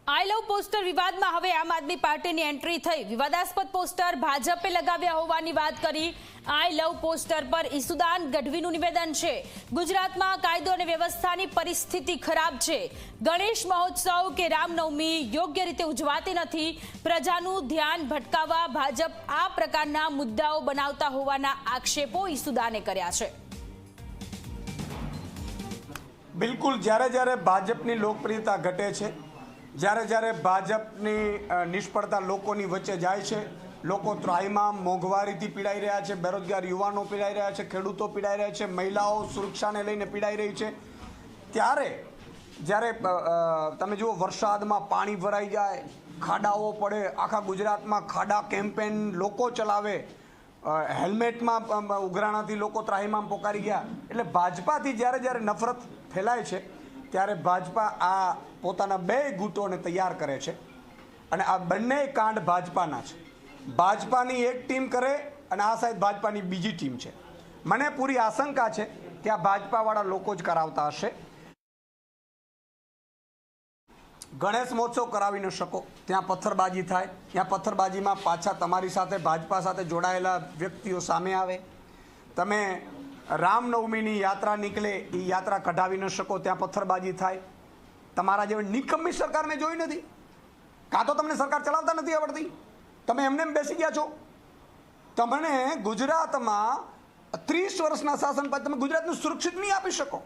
આઈ લવ poster વિવાદમાં હવે આમ આદમી પાર્ટીની એન્ટ્રી થઈ। વિવાદાસ્પદ પોસ્ટર ભાજપે લગાવ્યા હોવાની વાત કરી। આઈ લવ પોસ્ટર પર ઈસુદાન ગઢવીનું નિવેદન છે। ગુજરાતમાં કાયદો અને વ્યવસ્થાની પરિસ્થિતિ ખરાબ છે। ગણેશ મહોત્સવ કે રામનવમી યોગ્ય રીતે ઉજવાતી નથી। પ્રજાનું ધ્યાન ભટકાવવા ભાજપ આ પ્રકારના મુદ્દાઓ બનાવતા હોવાના આક્ષેપો ઈસુદાને કર્યા છે। બિલકુલ, જ્યારે જ્યારે ભાજપની લોકપ્રિયતા ઘટે છે, જ્યારે જ્યારે ભાજપની નિષ્ફળતા લોકોની વચ્ચે જાય છે, લોકો ત્રાહિમામ મોંઘવારીથી પીડાઈ રહ્યા છે, બેરોજગાર યુવાનો પીડાઈ રહ્યા છે, ખેડૂતો પીડાઈ રહ્યા છે, મહિલાઓ સુરક્ષાને લઈને પીડાઈ રહી છે, ત્યારે જ્યારે તમે જુઓ વરસાદમાં પાણી ભરાઈ જાય, ખાડાઓ પડે, આખા ગુજરાતમાં ખાડા કેમ્પેન લોકો ચલાવે, હેલ્મેટમાં ઉઘરાણાથી લોકો ત્રાહિમામ પોકારી ગયા। એટલે ભાજપાથી જ્યારે જ્યારે નફરત ફેલાય છે ત્યારે ભાજપા આ પોતાના બે ગુટોને તૈયાર કરે છે અને આ બંને કાંડ ભાજપાના છે। ભાજપાની એક ટીમ કરે અને આ સાઈડ ભાજપાની બીજી ટીમ છે। મને પૂરી આશંકા છે કે આ ભાજપાવાળા લોકો જ કરાવતા હશે। ગણેશ મહોત્સવ કરાવી ન શકો, ત્યાં પથ્થરબાજી થાય, ત્યાં પથ્થરબાજીમાં પાછા તમારી સાથે ભાજપા સાથે જોડાયેલા વ્યક્તિઓ સામે આવે। તમે રામનવમીની યાત્રા નીકળે એ યાત્રા કઢાવી ન શકો, ત્યાં પથ્થરબાજી થાય। તમારા જેવી નિકમ્મી સરકાર મેં જોઈ નથી। કાં તો તમને સરકાર ચલાવતા નથી આવડતી, તમે એમને બેસી ગયા છો। તમને ગુજરાતમાં 30 વર્ષના શાસન પછી તમે ગુજરાતને સુરક્ષિત નહીં આપી શકો।